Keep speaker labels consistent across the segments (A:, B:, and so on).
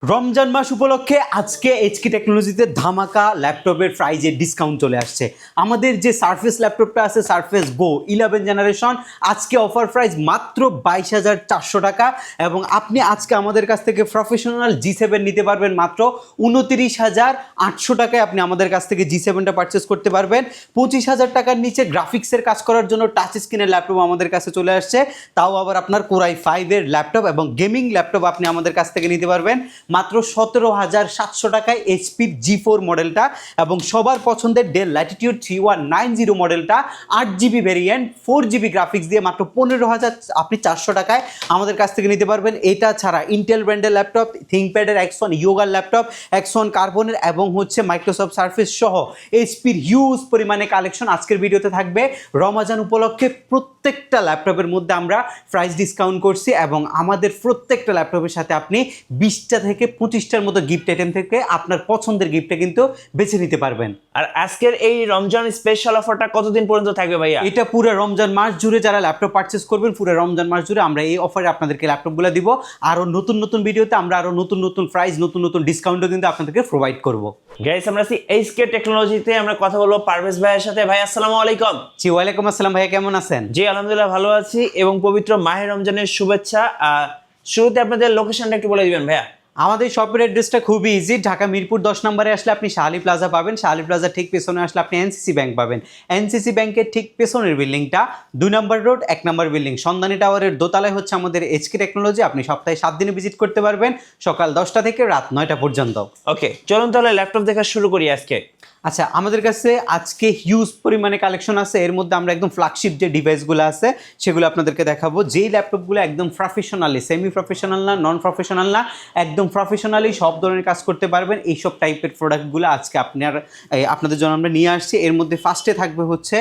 A: রমজান মাস উপলক্ষে আজকে এইচকে টেকনোলজিতে ধামাকা ল্যাপটপের প্রাইজে ডিসকাউন্ট চলে আসছে। আমাদের যে সারফেস ল্যাপটপটা আছে সারফেস গো 11 জেনারেশন আজকে অফার প্রাইস মাত্র 22,400 টাকা এবং আপনি আজকে আমাদের কাছ থেকে প্রফেশনাল G7 নিতে পারবেন মাত্র 29,800 টাকায়। আপনি আমাদের কাছ থেকে G7টা পারচেস করতে পারবেন। 25,000 টাকার নিচে গ্রাফিক্সের কাজ করার জন্য টাচ স্ক্রিনের ল্যাপটপ আমাদের কাছে চলে আসছে, তাও আবার আপনার Core i5 এর ল্যাপটপ এবং গেমিং ল্যাপটপ আপনি আমাদের কাছ থেকে নিতে পারবেন মাত্র 17,700 টাকায় HP G4 মডেলটা এবং সবার পছন্দের ডেল ল্যাটিটিউড 3190 মডেলটা 8GB ভেরিয়েন্ট 4GB গ্রাফিক্স দিয়ে মাত্র 15,000 আপনি 400 টাকায় আমাদের কাছ থেকে নিতে পারবেন। এটা ছাড়া ইন্টেল ব্র্যান্ডের ল্যাপটপ, থিংকপ্যাডের Axon ইয়োগার ল্যাপটপ, Axon কার্বনের এবং মাইক্রোসফট সার্ফেস সহ HPর হিউজ পরিমাণে কালেকশন আজকের ভিডিওতে থাকবে। রমজান উপলক্ষে প্রত্যেকটা ল্যাপটপের মধ্যে আমরা প্রাইস ডিসকাউন্ট করছি এবং আমাদের প্রত্যেকটা ল্যাপটপের সাথে আপনি 20টা থেকে 25টার মতো গিফট আইটেম থেকে আপনার পছন্দের গিফটটা কিন্তু বেছে নিতে পারবেন।
B: আর আজকের এই রমজান স্পেশাল অফারটা কতদিন পর্যন্ত থাকবে ভাইয়া?
A: এটা পুরো রমজান মাস জুড়ে যারা ল্যাপটপ পারচেস করবেন পুরো রমজান মাস জুড়ে আমরা এই অফারে আপনাদেরকে ল্যাপটপগুলো দিব। আরো নতুন নতুন ভিডিওতে আমরা আরো নতুন নতুন প্রাইস নতুন নতুন ডিসকাউন্টও কিন্তু আপনাদেরকে প্রোভাইড করব।
B: গাইস আমরা আছি এইচকে টেকনোলজিতে, আমরা কথা বলবো পারভেজ ভাইয়ের সাথে। ভাই আসসালামু আলাইকুম।
A: জি ওয়ালাইকুম আসসালাম ভাইয়া, কেমন আছেন?
B: জি আলহামদুলিল্লাহ ভালো আছি এবং পবিত্র মাহে রমজানের শুভেচ্ছা। শুরুতে আপনাদের লোকেশনটা একটু বলে দিবেন ভাইয়া।
A: আমাদের শপের অ্যাড্রেসটা খুবই ইজি। ঢাকা মিরপুর 10 নম্বরে আসলে আপনি শাহালি প্লাজা পাবেন, শাহালি প্লাজা ঠিক পেছনে আসলে আপনি এনসিসি ব্যাংক পাবেন, এনসিসি ব্যাংকের ঠিক পেছনের বিল্ডিংটা 2 নম্বর রোড 1 নম্বর বিল্ডিং সন্ধানী টাওয়ারের দোতলায় হচ্ছে আমাদের এইচকে টেকনোলজি। আপনি সপ্তাহে 7 দিনে ভিজিট করতে পারবেন, সকাল 10টা থেকে রাত 9টা পর্যন্ত।
B: ওকে চলুন তাহলে ল্যাপটপ দেখা শুরু করি আজকে।
A: আচ্ছা, আমাদের কাছে আজকে হিউজ পরিমাণে কালেকশন আছে। এর মধ্যে আমরা একদম ফ্ল্যাগশিপ যে ডিভাইসগুলো আছে সেগুলো আপনাদেরকে দেখাবো। যেই ল্যাপটপগুলো একদম প্রফেশনালি, সেমি প্রফেশনাল না, নন প্রফেশনাল না, একদম প্রফেশনালি সব ধরনের কাজ করতে পারবেন এইসব টাইপের প্রোডাক্টগুলো আজকে আপনাদের জন্য আমরা নিয়ে আসছি। এর মধ্যে ফার্স্টে থাকবে হচ্ছে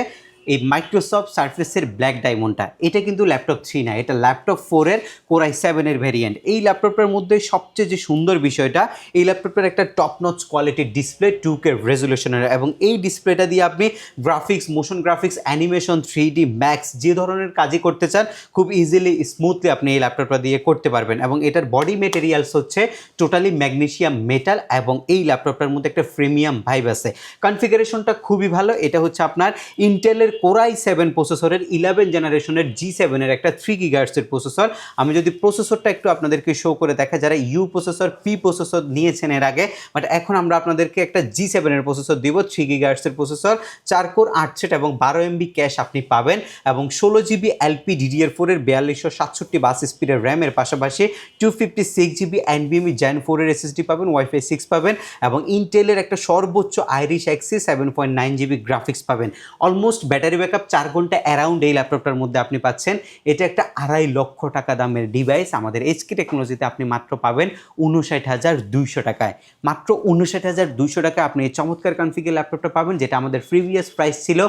A: এই মাইক্রোসফট সারফেসের ব্ল্যাক ডায়মন্ডটা। এটা কিন্তু ল্যাপটপ 3 না, এটা ল্যাপটপ 4-এর Core i7-এর ভেরিয়েন্ট। এই ল্যাপটপটার মধ্যে সবচেয়ে যে সুন্দর বিষয়টা, এই ল্যাপটপটার একটা টপ নচ কোয়ালিটির ডিসপ্লে 2K রেজুলেশনের এবং এই ডিসপ্লেটা দিয়ে আপনি graphics, motion graphics, animation, 3D max যে ধরনের কাজই করতে চান খুব ইজিলি স্মুথলি আপনি এই ল্যাপটপটা দিয়ে করতে পারবেন। এবং এটার বডি মেটেরিয়ালস হচ্ছে টোটালি ম্যাগনেসিয়াম মেটাল এবং এই ল্যাপটপটার মধ্যে একটা প্রিমিয়াম ভাইব আছে। কনফিগারেশনটা খুবই ভালো। এটা হচ্ছে আপনার ইন্টেলের Core i7 প্রসেসরের 11 জেনারেশনের G7-এর একটা 3 GHz প্রসেসর। আমি যদি প্রসেসরটা একটু আপনাদেরকে শো করে দেখা, যারা ইউ প্রসেসর, পি প্রসেসর নিয়েছেন এর আগে, বাট এখন আমরা আপনাদেরকে একটা G7-এর প্রসেসর দিব, 3 GHz প্রসেসর, 4 কোর 8 থ্রেড এবং 12 MB ক্যাশ আপনি পাবেন এবং 16GB LPDDR4-এর 4267 বাস স্পিডের র্যামের পাশাপাশি 256GB NVMe Gen 4-এর SSD পাবেন, Wi-Fi 6 পাবেন এবং ইন্টেলের একটা সর্বোচ্চ আইরিশ Xe 7.9GB গ্রাফিক্স পাবেন। অলমোস্ট ব্যাটারি ব্যাকআপ 4 ঘন্টা অ্যারাউন্ড এই ল্যাপটপটার মধ্যে আপনি পাচ্ছেন। এটা একটা 2.5 লক্ষ টাকা দামের ডিভাইস। আমাদের এইচকে টেকনোলজিতে আপনি মাত্র পাবেন 59,200 টাকায়। মাত্র 59,200 টাকায় আপনি এই চমৎকার কনফিগার ল্যাপটপটা পাবেন, যেটা আমাদের প্রিভিয়াস প্রাইস ছিল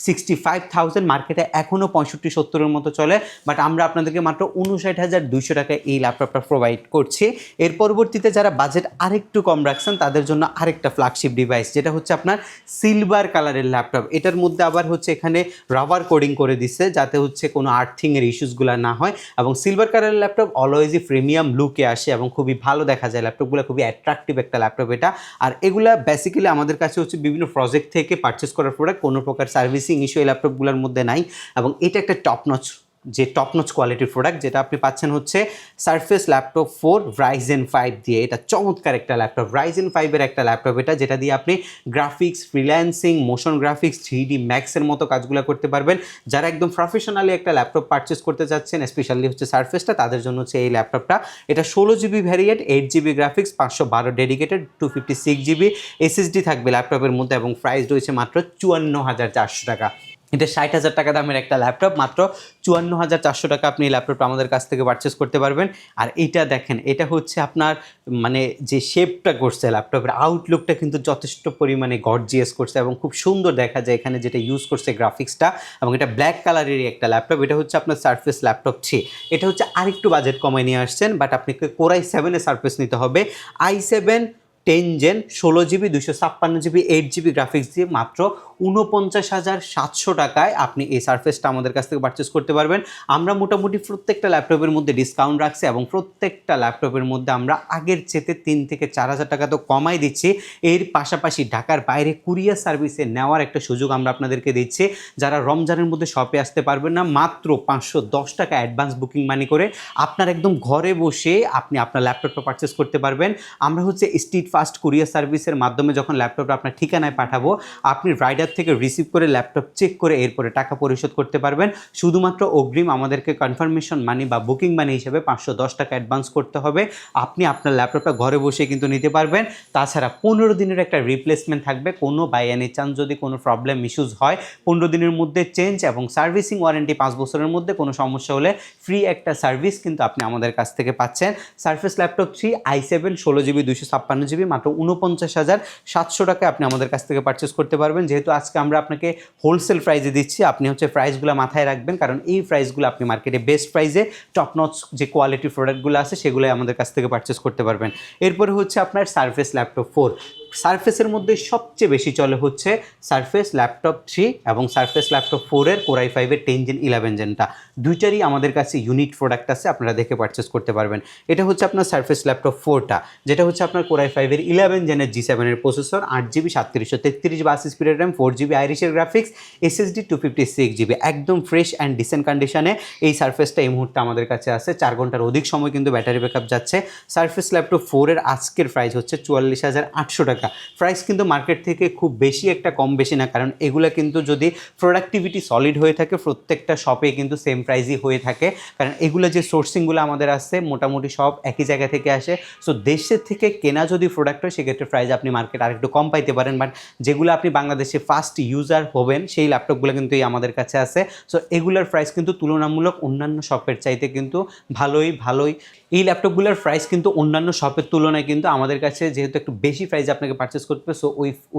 A: 65,000। মার্কেটে এখনও 65-70-এর মতো চলে, বাট আমরা আপনাদেরকে মাত্র 59,200 টাকায় এই ল্যাপটপটা প্রোভাইড করছি। এর পরবর্তীতে যারা বাজেট আরেকটু কম রাখছেন তাদের জন্য আরেকটা ফ্ল্যাগশিপ ডিভাইস, যেটা হচ্ছে আপনার সিলভার কালারের ল্যাপটপ। এটার মধ্যে আবার হচ্ছে এখানে রাবার কোডিং করে দিচ্ছে যাতে হচ্ছে কোনো আর্থিংয়ের ইস্যুসগুলো না হয় এবং সিলভার কালারের ল্যাপটপ অলওয়েজই প্রিমিয়াম লুকে আসে এবং খুবই ভালো দেখা যায়। ল্যাপটপগুলো খুবই অ্যাট্রাকটিভ একটা ল্যাপটপ এটা। আর এগুলা বেসিক্যালি আমাদের কাছে হচ্ছে বিভিন্ন প্রজেক্ট থেকে পারচেস করার প্রোডাক্ট, কোনো প্রকার সার্ভিসিং ইস্যু এই ল্যাপটপগুলোর মধ্যে নাই এবং এটা একটা টপ নচ কোয়ালিটির প্রোডাক্ট, যেটা আপনি পাচ্ছেন হচ্ছে সারফেস ল্যাপটপ 4 Ryzen 5 দিয়ে। এটা চমৎকার একটা ল্যাপটপ, Ryzen 5-এর একটা ল্যাপটপ এটা, যেটা দিয়ে আপনি graphics, freelancing, motion graphics, 3D ম্যাক্সের মতো কাজগুলো করতে পারবেন। যারা একদম প্রফেশনালি একটা ল্যাপটপ পারচেস করতে চাচ্ছেন, স্পেশালি হচ্ছে সারফেসটা, তাদের জন্য হচ্ছে এই ল্যাপটপটা। এটা 16GB variant, 8GB graphics, 512 dedicated, 256GB SSD থাকবে ল্যাপটপের মধ্যে এবং প্রাইস রয়েছে মাত্র 54,400 টাকা। এটা 60,000 টাকা দামের একটা ল্যাপটপ, মাত্র 54,400 টাকা আপনি এই ল্যাপটপটা আমাদের কাছ থেকে পারচেস করতে পারবেন। আর এইটা দেখেন, এটা হচ্ছে আপনার মানে যে শেপটা করছে ল্যাপটপের আউটলুকটা কিন্তু যথেষ্ট পরিমাণে গর্জিয়াস করছে এবং খুব সুন্দর দেখা যায় এখানে যেটা ইউজ করছে গ্রাফিক্সটা। এবং এটা ব্ল্যাক কালারেরই একটা ল্যাপটপ। এটা হচ্ছে আপনার সারফেস ল্যাপটপ 3। এটা হচ্ছে আরেকটু বাজেট কমায় নিয়ে আসছেন, বাট আপনাকে Core i7-এর সারফেস নিতে হবে। i7 10 Gen 16GB 256GB 8GB graphics দিয়ে মাত্র 49,700 টাকায় আপনি এই সারফেসটা আমাদের কাছ থেকে পারচেস করতে পারবেন। আমরা মোটামুটি প্রত্যেকটা ল্যাপটপের মধ্যে ডিসকাউন্ট রাখছি এবং প্রত্যেকটা ল্যাপটপের মধ্যে আমরা আগের চেতে 3 থেকে 4,000 টাকা তো কমাই দিচ্ছি। এর পাশাপাশি ঢাকার বাইরে কুরিয়ার সার্ভিসে নেওয়ার একটা সুযোগ আমরা আপনাদেরকে দিচ্ছি। যারা রমজানের মধ্যে শপে আসতে পারবেন না, মাত্র 510 টাকা অ্যাডভান্স বুকিং মানি করে আপনার একদম ঘরে বসে আপনি আপনার ল্যাপটপটা পারচেস করতে পারবেন। আমরা হচ্ছে স্ট্রিট ফাস্ট কুরিয়ার সার্ভিসের মাধ্যমে যখন ল্যাপটপটা আপনার ঠিকানায় পাঠাবো, আপনি রাইডার থেকে রিসিভ করে ল্যাপটপ চেক করে এরপরে টাকা পরিশোধ করতে পারবেন। শুধুমাত্র অগ্রিম আমাদেরকে কনফার্মেশন মানি বা বুকিং মানি হিসেবে 510 টাকা অ্যাডভান্স করতে হবে। আপনি আপনার ল্যাপটপটা ঘরে বসে কিন্তু নিতে পারবেন। তাছাড়া 15 দিনের একটা রিপ্লেসমেন্ট থাকবে। কোনো বাই এনি চান্স যদি কোনো প্রবলেম ইস্যুস হয় 15 দিনের মধ্যে চেঞ্জ, এবং সার্ভিসিং ওয়ারেন্টি 5 বছরের মধ্যে কোনো সমস্যা হলে ফ্রি একটা সার্ভিস কিন্তু আপনি আমাদের কাছ থেকে পাচ্ছেন। Surface laptop 3 i7 16GB 256GB মাত্র 49,700 টাকায় আপনি আমাদের কাছ থেকে পারচেস করতে পারবেন। যেহেতু আজকে আমরা আপনাকে হোলসেল প্রাইসে দিচ্ছি, আপনি হচ্ছে প্রাইসগুলো মাথায় রাখবেন, কারণ এই প্রাইসগুলো আপনি মার্কেটে বেস্ট প্রাইসে টপ নচ যে কোয়ালিটির প্রোডাক্টগুলো আছে সেগুলোই আমাদের কাছ থেকে পারচেস করতে পারবেন। এরপরে হচ্ছে আপনার সারফেস ল্যাপটপ 4। সারফেসের মধ্যে সবচেয়ে বেশি চলে হচ্ছে সারফেস ল্যাপটপ 3 এবং সারফেস ল্যাপটপ 4-এর Core i5-এর 10 Gen 11 Genটা দুইটারই আমাদের কাছে ইউনিক প্রোডাক্ট আছে, আপনারা দেখে পারচেস করতে পারবেন। এটা হচ্ছে আপনার সারফেস ল্যাপটপ 4টা, যেটা হচ্ছে আপনার Core i5-এর 11 Gen-এর G7-এর প্রসেসর, 8GB 3733 বাস স্পিডের RAM, 4GB আইরিশের graphics, SSD 256GB, একদম ফ্রেশ অ্যান্ড ডিসেন্ট কন্ডিশনে এই সারফেসটা এই মুহূর্তে আমাদের কাছে আছে। 4 ঘন্টার অধিক সময় কিন্তু ব্যাটারি ব্যাকআপ যাচ্ছে। সারফেস ল্যাপটপ 4-এর আজকের প্রাইস হচ্ছে 44,800 টাকা। প্রাইস কিন্তু মার্কেট থেকে খুব বেশি একটা কম বেশি না, কারণ এগুলো কিন্তু যদি প্রোডাক্টিভিটি সলিড হয়ে থাকে প্রত্যেকটা শপে কিন্তু সেম প্রাইসই হয়ে থাকে, কারণ এগুলো যে সোর্সিংগুলো আমাদের আসছে মোটামুটি সব একই জায়গা থেকে আসে। সো দেশের থেকে কেনা যদি প্রোডাক্ট হয় সেক্ষেত্রে প্রাইস আপনি মার্কেট আরেকটু কম পাইতে পারেন, বাট যেগুলো আপনি বাংলাদেশে ফার্স্ট ইউজার হবেন সেই ল্যাপটপগুলো কিন্তু এই আমাদের কাছে আছে। সো এগুলোর প্রাইস কিন্তু তুলনামূলক অন্যান্য শপের চাইতে কিন্তু ভালোই। এই ল্যাপটপগুলোর প্রাইস কিন্তু অন্যান্য শপের তুলনায় কিন্তু আমাদের কাছে যেহেতু একটু বেশি প্রাইসে আপনাকে পারচেস করতে হবে, সো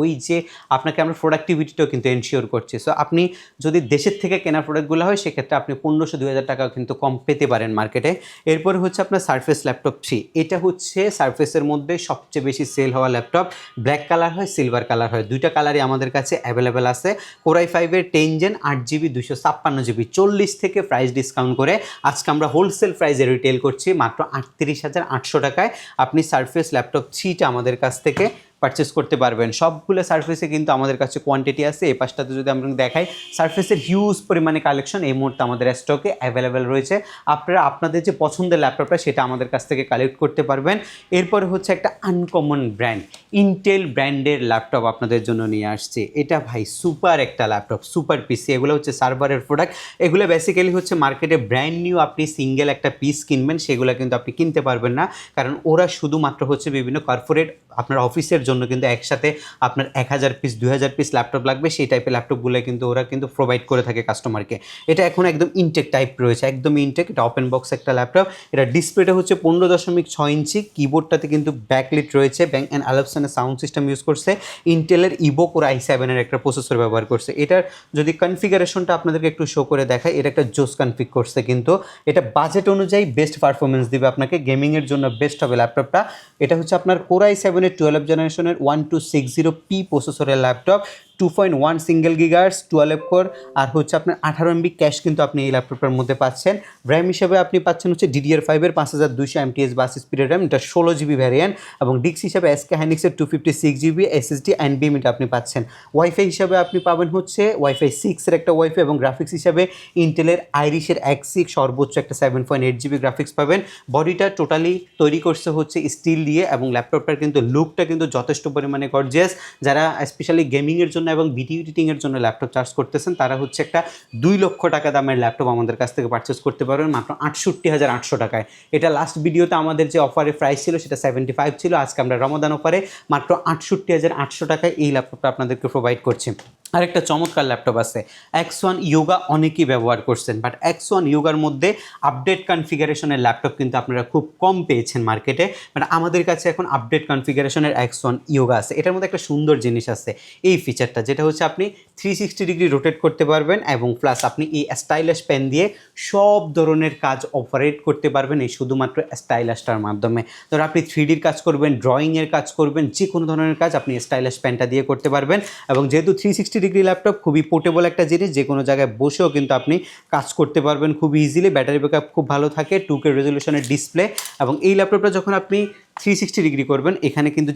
A: ওই যে আপনাকে আমরা প্রোডাক্টিভিটিটাও কিন্তু এনশিওর করছি। সো আপনি যদি দেশের থেকে কেনা প্রোডাক্টগুলো হয় সেক্ষেত্রে আপনি 1500-2000 টাকা কিন্তু কম পেতে পারেন মার্কেটে। এরপরে হচ্ছে আপনার সারফেস ল্যাপটপ 3। এটা হচ্ছে সারফেসের মধ্যে সবচেয়ে বেশি সেল হওয়া ল্যাপটপ। ব্ল্যাক কালার হয়, সিলভার কালার হয়, দুইটা কালারই আমাদের কাছে অ্যাভেলেবেল আছে। Core i5-এর 10 Gen 8GB 256GB 40 থেকে প্রাইস ডিসকাউন্ট করে আজকে আমরা হোলসেল প্রাইসে রিটেল করছি মাত্র 38,800 টাকায়। আপনি সারফেস ল্যাপটপ 3টা আমাদের কাছ থেকে পারচেস করতে পারবেন। সবগুলো সারফেসে কিন্তু আমাদের কাছে কোয়ান্টিটি আছে। এই পাশটাতে যদি আমরা দেখাই, সারফেসের হিউজ পরিমাণে কালেকশন এই মুহূর্তে আমাদের স্টকে অ্যাভেলেবেল রয়েছে। আপনারা আপনাদের যে পছন্দের ল্যাপটপটা সেটা আমাদের কাছ থেকে কালেক্ট করতে পারবেন। এরপরে হচ্ছে একটা আনকমন ব্র্যান্ড, ইন্টেল ব্র্যান্ডের ল্যাপটপ আপনাদের জন্য নিয়ে আসছে। এটা ভাই সুপার একটা ল্যাপটপ, সুপার পিসি। এগুলো হচ্ছে সার্ভারের প্রোডাক্ট। এগুলো বেসিক্যালি হচ্ছে মার্কেটে ব্র্যান্ড নিউ আপনি সিঙ্গেল একটা পিস কিনবেন সেগুলো কিন্তু আপনি কিনতে পারবেন না, কারণ ওরা শুধুমাত্র হচ্ছে বিভিন্ন কর্পোরেট আপনার অফিসের জন্য কিন্তু একসাথে আপনার 1000 পিস 2000 পিস ল্যাপটপ লাগবে সেই টাইপের ল্যাপটপগুলো কিন্তু ওরা কিন্তু প্রোভাইড করে থাকে কাস্টমারকে। এটা এখন একদম ইনটেক টাইপ রয়েছে, একদম ইনটেক। এটা ওপেন বক্স একটা ল্যাপটপ। এটা ডিসপ্লেটা হচ্ছে 15.6 ইঞ্চি। কিবোর্ডটাতে কিন্তু ব্যাকলিট রয়েছে, ব্যাং অ্যান্ড অ্যালপসনের সাউন্ড সিস্টেম ইউজ করছে। ইন্টেলের ইভো Core i7-এর একটা প্রসেসর ব্যবহার করছে। এটার যদি কনফিগারেশনটা আপনাদেরকে একটু শো করে দেখায়, এটা একটা জোস কনফিগ করছে, কিন্তু এটা বাজেট অনুযায়ী বেস্ট পারফরমেন্স দিবে আপনাকে, গেমিংয়ের জন্য বেস্ট হবে ল্যাপটপটা। এটা হচ্ছে আপনার Core i7-এর 12 জেনারেশনের 1260p প্রসেসরের ল্যাপটপ, 2.1 সিঙ্গেল গিগার্স 12 কোর, আর হচ্ছে আপনার 18 MB ক্যাশ কিন্তু আপনি এই ল্যাপটপের মধ্যে পাচ্ছেন। র্যাম হিসাবে আপনি পাচ্ছেন হচ্ছে DDR5-এর 5200 mAh বাস স্পিডের র্যাম, এটা 16GB ভ্যারিয়েন্ট, এবং ডিক্স হিসাবে SK Hynix-এর 256GB SSD NVMe আপনি পাচ্ছেন। ওয়াইফাই হিসাবে আপনি পাবেন হচ্ছে ওয়াইফাই 6-এর একটা ওয়াইফাই, এবং গ্রাফিক্স হিসাবে ইন্টেলের আইরিশের X6 সর্বোচ্চ একটা 7.8GB গ্রাফিক্স পাবেন। বডিটা টোটালি তৈরি করছে হচ্ছে স্টিল দিয়ে, এবং ল্যাপটপটার কিন্তু লুকটা কিন্তু যথেষ্ট পরিমাণে গর্জিয়াস। যারা স্পেশালি গেমিংয়ের জন্য এবং ভিডিও এডিটিংয়ের জন্য ল্যাপটপ চার্জ করতেছেন তারা হচ্ছে একটা 2 লক্ষ টাকা দামের ল্যাপটপ আমাদের কাছ থেকে পারচেস করতে পারবেন মাত্র 68,800 টাকায়। এটা লাস্ট ভিডিওতে আমাদের যে অফারের প্রাইস ছিল সেটা 75 ছিল, আজকে আমরা রমাদান অফারে মাত্র 68,800 টাকায় এই ল্যাপটপটা আপনাদেরকে প্রোভাইড করছি। আরেকটা চমৎকার ল্যাপটপ আছে X1 ইয়োগা, অনেকেই ব্যবহার করছেন, বাট X1 ইয়োগার মধ্যে আপডেট কনফিগারেশনের ল্যাপটপ কিন্তু আপনারা খুব কম পেয়েছেন মার্কেটে, বাট আমাদের কাছে এখন আপডেট কনফিগারেশনের X1 ইয়োগা আছে। এটার মধ্যে একটা সুন্দর জিনিস আছে, এই ফিচারটা, যেটা হচ্ছে আপনি 360 ডিগ্রি রোটেট করতে পারবেন এবং প্লাস আপনি এই স্টাইলাস পেন দিয়ে সব ধরনের কাজ অপারেট করতে পারবেন এই শুধুমাত্র স্টাইলাসটার মাধ্যমে। ধরো আপনি 3Dর কাজ করবেন, ড্রয়িংয়ের কাজ করবেন, যে কোনো ধরনের কাজ আপনি স্টাইলাস পেনটা দিয়ে করতে পারবেন। এবং যেহেতু 360 ডিগ্রি ল্যাপটপ, খুবই পোর্টেবল একটা জিনিস, যে কোনো জায়গায় বসেও কিন্তু আপনি কাজ করতে পারবেন খুব ইজিলি। ব্যাটারি ব্যাকআপ খুব ভালো থাকে, 2K রেজলিউশনের ডিসপ্লে। এবং এই ল্যাপটপটা যখন আপনি 360 ডিগ্রি করবেন, এখানে কিন্তু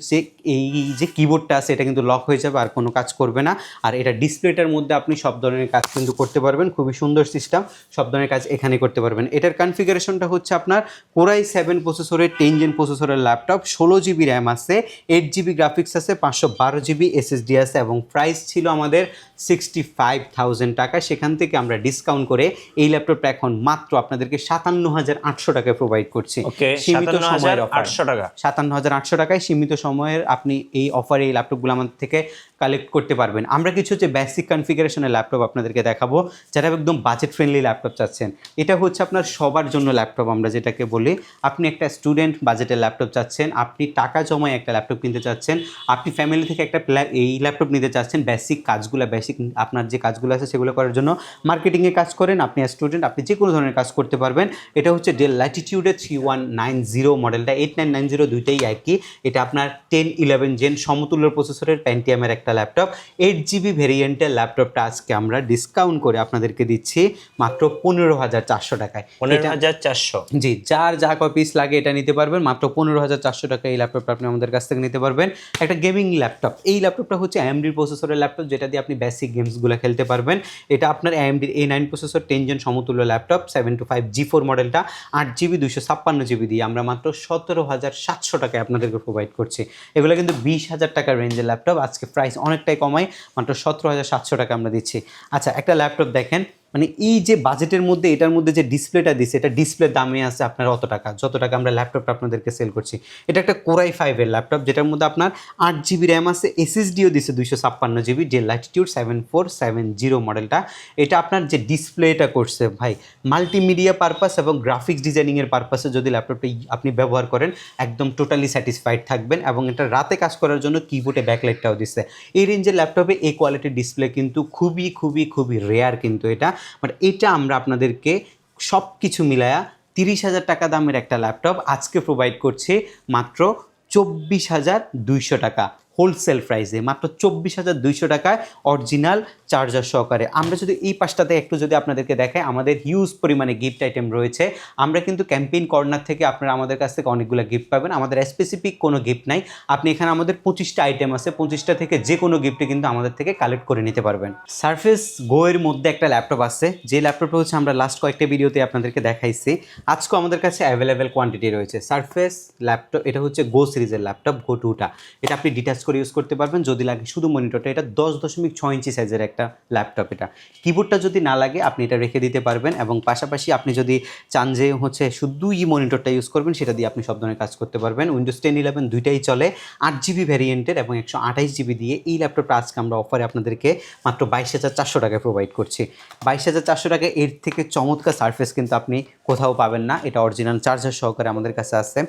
A: এই যে কিবোর্ডটা আছে এটা কিন্তু লক হয়ে যাবে, আর কোনো কাজ করবে না। আর এটা ডিসপ্লেটার মধ্যে আপনি সব ধরনের কাজ কিন্তু করতে পারবেন, খুবই সুন্দর সিস্টেম, সব ধরনের কাজ এখানে করতে পারবেন। এটার কনফিগারেশনটা হচ্ছে আপনার Core i7 প্রসেসরের 10 জেন প্রসেসরের ল্যাপটপ, 16GB র্যাম আছে, 8GB গ্রাফিক্স আছে, 512GB SSD আছে, এবং প্রাইস ছিল আমাদের 65,000 টাকা। সেখান থেকে আমরা ডিসকাউন্ট করে এই ল্যাপটপটা এখন মাত্র আপনাদেরকে 57,800 টাকায় প্রোভাইড করছি।
B: ওকে,
A: সীমিত সময়ের অফার,
B: 57,800 টাকা,
A: 57,800 টাকায় সীমিত সময়ের আপনি এই অফারে এই ল্যাপটপগুলো আমাদের থেকে কালেক্ট করতে পারবেন। আমরা কিছু হচ্ছে বেসিক কনফিগারেশনের ল্যাপটপ আপনাদেরকে দেখাবো, যারা একদম বাজেট ফ্রেন্ডলি ল্যাপটপ চাচ্ছেন। এটা হচ্ছে আপনার সবার জন্য ল্যাপটপ, আমরা যেটাকে বলি। আপনি একটা স্টুডেন্ট বাজেটের ল্যাপটপ চাচ্ছেন, আপনি টাকা জমায় একটা ল্যাপটপ কিনতে চাচ্ছেন, আপনি ফ্যামিলি থেকে একটা এই ল্যাপটপ নিতে চাচ্ছেন, বেসিক কাজগুলো, বেসিক আপনার যে কাজগুলো আছে সেগুলো করার জন্য, মার্কেটিংয়ে কাজ করেন, আপনি স্টুডেন্ট, আপনি যে কোনো ধরনের কাজ করতে পারবেন। এটা হচ্ছে ডেল ল্যাটিটিউডের 3190 মডেলটা, 8990 দুইটাই একই। এটা আপনার 10-11 জেন সমতুল্য প্রসেসরের প্যান্টিয়ামের একটা ল্যাপটপ, 8GB ভেরিয়েন্টের ল্যাপটপটা আজকে আমরা ডিসকাউন্ট করে আপনাদেরকে দিচ্ছি মাত্র 15,400 টাকায়।
B: 15,400,
A: জি, যার যা পিস লাগে এটা নিতে পারবেন মাত্র 15,400 টাকা। এই ল্যাপটপটা আপনি আমাদের কাছ থেকে নিতে পারবেন। একটা গেমিং ল্যাপটপ, এই ল্যাপটপটা হচ্ছে AMD প্রসেসরের ল্যাপটপ, যেটা দিয়ে আপনি বেসিক গেমসগুলো খেলতে পারবেন। এটা আপনার AMD A9 প্রসেসর 10 জেন সমতুল্য ল্যাপটপ, 725 G4 মডেলটা, 8GB 256GB দিয়ে আমরা মাত্র 17,700 টাকায় আপনাদেরকে প্রোভাইড করছি। এগুলো কিন্তু 20,000 টাকার রেঞ্জের ল্যাপটপ, আজকে প্রাইস অনেকটাই কমাই, মাত্র 17,700 টাকা আমরা দিচ্ছি। আচ্ছা, একটা ল্যাপটপ দেখেন, মানে এই যে বাজেটের মধ্যে এটার মধ্যে যে ডিসপ্লেটা দিচ্ছে, এটা ডিসপ্লের দামে আছে আপনার অত টাকা, যত টাকা আমরা ল্যাপটপটা আপনাদেরকে সেল করছি। এটা একটা Core i5 এর ল্যাপটপ, যেটার মধ্যে আপনার 8GB র্যাম আছে, SSDও দিচ্ছে 256GB, যে ল্যাটিটিউড 7470 মডেলটা। এটা আপনার যে ডিসপ্লেটা করছে ভাই, মাল্টিমিডিয়া পারপাস এবং গ্রাফিক্স ডিজাইনিংয়ের পারপাসে যদি ল্যাপটপটা আপনি ব্যবহার করেন, একদম টোটালি স্যাটিসফাইড থাকবেন। এবং এটা রাতে কাজ করার জন্য কিবোর্ডে ব্যাকলাইটটাও দিচ্ছে। এই রেঞ্জের ল্যাপটপে এই কোয়ালিটির ডিসপ্লে কিন্তু খুবই খুবই খুবই রেয়ার কিন্তু এটা, বাট এটা আমরা আপনাদেরকে সব কিছু মিলায়া 30,000 টাকা দামের একটা ল্যাপটপ আজকে প্রোভাইড করছি মাত্র 24,200 টাকা হোলসেল প্রাইসে, মাত্র 24,200 টাকায় অরিজিনাল চার্জার সহকারে। আমরা যদি এই পাশটাতে একটু যদি আপনাদেরকে দেখাই, আমাদের হিউজ পরিমাণে গিফট আইটেম রয়েছে। আমরা কিন্তু ক্যাম্পেইন কর্নার থেকে আপনারা আমাদের কাছ থেকে অনেকগুলো গিফট পাবেন, আমাদের স্পেসিফিক কোনো গিফট নাই। আপনি এখানে আমাদের 25টা আইটেম আছে, 25টা থেকে যে কোনো গিফটে কিন্তু আমাদের থেকে কালেক্ট করে নিতে পারবেন। সারফেস গো এর মধ্যে একটা ল্যাপটপ আছে, যে ল্যাপটপটা হচ্ছে আমরা লাস্ট কয়েকটা ভিডিওতে আপনাদেরকে দেখাইছি, আজকেও আমাদের কাছে অ্যাভেলেবেল কোয়ান্টিটি রয়েছে। সারফেস ল্যাপটপ, এটা হচ্ছে গো সিরিজের ল্যাপটপ, গো 2টা। এটা আপনি ডিটাচ করে ইউজ করতে পারবেন, যদি লাগে শুধু মনিটরটা। এটা 10.6 ইঞ্চি সাইজের একটা ল্যাপটপ। এটা কিবোর্ডটা যদি না লাগে আপনি এটা রেখে দিতে পারবেন, এবং পাশাপাশি আপনি যদি চান যে হচ্ছে শুধুই মনিটরটা ইউজ করবেন, সেটা দিয়ে আপনি সব ধরনের কাজ করতে পারবেন। উইন্ডোজ 10, 11 দুইটাই চলে, 8GB ভ্যারিয়েন্টের এবং 128GB দিয়ে। এই ল্যাপটপটা আজকে আমরা অফারে আপনাদেরকে মাত্র 22,400 টাকায় প্রোভাইড করছি। 22,400 টাকায় এর থেকে চমৎকার সারফেস কিন্তু আপনি কোথাও পাবেন না। এটা অরিজিনাল চার্জার সহকারে আমাদের কাছে আছে।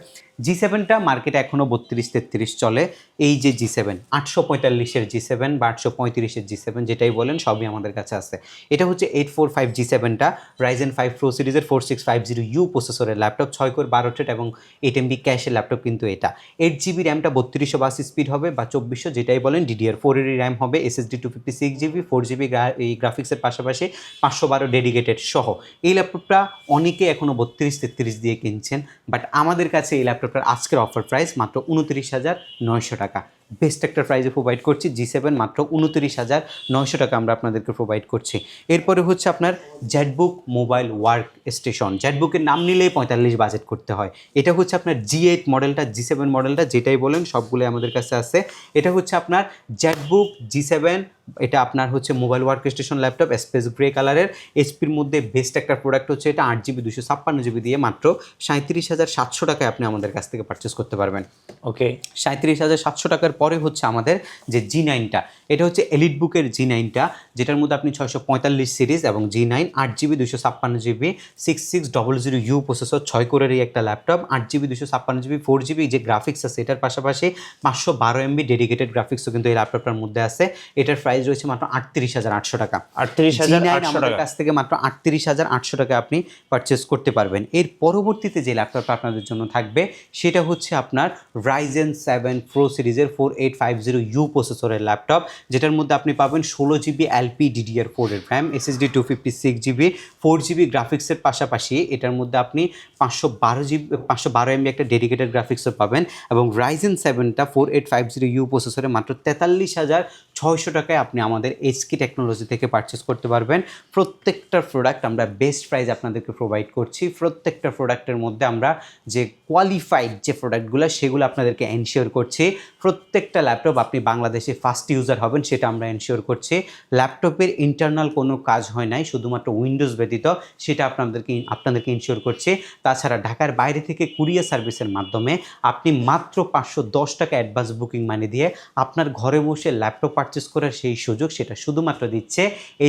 A: G7টা মার্কেটে এখনও 32-33 চলে। এই যে G7 845-এর G7 বা 835-এর G7 যেটাই বলেন, সবই আমাদের কাছে আছে। এটা হচ্ছে 845 G7টা Ryzen 5 Pro সিরিজের 4650U প্রসেসরের ল্যাপটপ, 6 কোর 12 থ্রেড এবং 8MB ক্যাশের ল্যাপটপ কিন্তু এটা। 8GB র্যামটা 3280 স্পিড হবে বা 2400 যেটাই বলেন, DDR4 এর র্যাম হবে, SSD 256GB, 4GB এই গ্রাফিক্সের পাশাপাশি 512 ডেডিকেটেড সহ। এই ল্যাপটপটা অনেকে এখনও 32-33 দিয়ে কিনছেন, বাট আমাদের কাছে এই ল্যাপটপটার আজকের অফার প্রাইস মাত্র 29,900 টাকা। বেস্ট একটা প্রাইসে প্রোভাইড করছি। G7 মাত্র 29,900 টাকা আমরা আপনাদেরকে প্রোভাইড করছি। এরপরে হচ্ছে আপনার জেটবুক মোবাইল ওয়ার্ক স্টেশন। জেটবুকের নাম নিলেই 45 বাজেট করতে হয়। এটা হচ্ছে আপনার G8 মডেলটা, G7 মডেলটা যেটাই বলেন সবগুলোই আমাদের কাছে আছে। এটা হচ্ছে আপনার জেটবুক G7, এটা আপনার হচ্ছে mobile work station laptop, space grey কালারের। এইচপির মধ্যে বেস্ট একটা প্রোডাক্ট হচ্ছে এটা, 8GB 256GB দিয়ে মাত্র 37,700 টাকায় আপনি আমাদের কাছ থেকে পারচেস করতে পারবেন।
B: ওকে,
A: 37,700 টাকার পরে হচ্ছে আমাদের যে G9টা, এটা হচ্ছে এলিট বুকের G9টা, যেটার মধ্যে আপনি 645 সিরিজ এবং G9 8GB 256GB 6600U processor 6 কোরের এই একটা ল্যাপটপ, 8GB 256GB 4GB যে গ্রাফিক্স আছে এটার পাশাপাশি 512MB ডেডিকেটেড গ্রাফিক্সও কিন্তু এই ল্যাপটপটার মধ্যে আছে। এটার প্রাইস রয়েছে মাত্র 38,800 টাকা।
B: 38,800
A: আমাদের
B: টাকা
A: কাছ থেকে মাত্র 38,800 টাকা আপনি পারচেস করতে পারবেন। এর পরবর্তীতে যে ল্যাপটপটা আপনাদের জন্য থাকবে সেটা হচ্ছে আপনার Ryzen 7 Pro সিরিজের 4850U প্রসেসরের ল্যাপটপ, যেটার মধ্যে আপনি পাবেন 16GB LPDDR4 এর RAM, SSD 256GB, 4GB গ্রাফিক্সের পাশাপাশি এটার মধ্যে আপনি 512MB একটা ডেডিকেটেড গ্রাফিক্সও পাবেন এবং Ryzen 7টা 4850U প্রসেসরে মাত্র 43,600 টাকায় আপনি আমাদের HK টেকনোলজি থেকে পারচেস করতে পারবেন। প্রত্যেকটা প্রোডাক্ট আমরা বেস্ট প্রাইস আপনাদেরকে প্রোভাইড করছি। প্রত্যেকটা প্রোডাক্টের মধ্যে আমরা যে কোয়ালিফাইড যে প্রোডাক্টগুলো সেগুলো আপনাদেরকে এনশিওর করছি। প্রত্যেকটা ল্যাপটপ আপনি বাংলাদেশে ফার্স্ট ইউজার হবেন সেটা আমরা এনশিওর করছি। ল্যাপটপের ইন্টারনাল কোনো কাজ হয় নাই, শুধুমাত্র উইন্ডোজ ব্যতীত, সেটা আপনাদেরকে ইনশিওর করছে। তাছাড়া ঢাকার বাইরে থেকে কুরিয়ার সার্ভিসের মাধ্যমে আপনি মাত্র 510 টাকা অ্যাডভান্স বুকিং মানি দিয়ে আপনার ঘরে বসে ল্যাপটপ পারচেস করার সেই সুযোগ সেটা শুধুমাত্র দিচ্ছে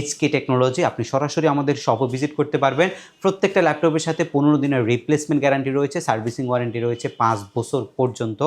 A: HK টেকনোলজি। আপনি সরাসরি আমাদের শপও ভিজিট করতে পারবেন। প্রত্যেকটা ল্যাপটপের সাথে 15 দিনের রিপ্লেসমেন্ট গ্যারান্টি রয়েছে, সার্ভিসিং ওয়ারেন্টি রয়েছে 5 বছর পর্যন্ত।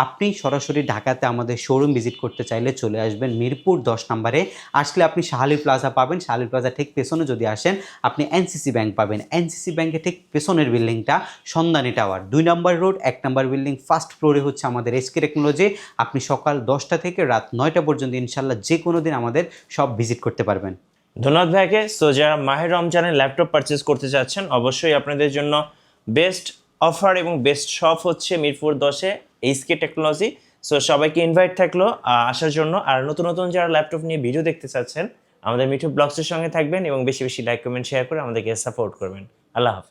A: আপনি সরাসরি ঢাকাতে আমাদের শোরুম ভিজিট করতে চাইলে চলে আসবেন মিরপুর 10 নম্বরে। আসলে আপনি শাহালি প্লাজা পাবেন, শাহালি প্লাজা ঠিক পেছনে যদি আসেন আপনি NCC ব্যাংক পাবেন। NCC ব্যাংকের ঠিক পেছনের বিল্ডিংটা সন্ধানী টাওয়ার 2 নম্বর রোড 1 নম্বর বিল্ডিং ফার্স্ট ফ্লোরে হচ্ছে আমাদের HK টেকনোলজি। আপনি সকাল 10টা থেকে রাত 9টা পর্যন্ত ইনশাল্লাহ যে কোনো দিন আমাদের সব ভিজিট করতে পারবেন।
B: ধন্যবাদ ভাইকে। সো যারা মাহে রমজানের ল্যাপটপ পারচেস করতে চাচ্ছেন অবশ্যই আপনাদের জন্য বেস্ট অফার এবং বেস্ট শপ হচ্ছে মিরপুর 10-এ HK টেকনোলজি। সো সবাইকে ইনভাইট থাকলো আসার জন্য। আর নতুন নতুন যারা ল্যাপটপ নিয়ে ভিডিও দেখতে চাচ্ছেন আমাদের মিঠু ব্লগসের সঙ্গে থাকবেন এবং বেশি বেশি লাইক কমেন্ট শেয়ার করে আমাদেরকে সাপোর্ট করবেন। আল্লাহ হাফিজ।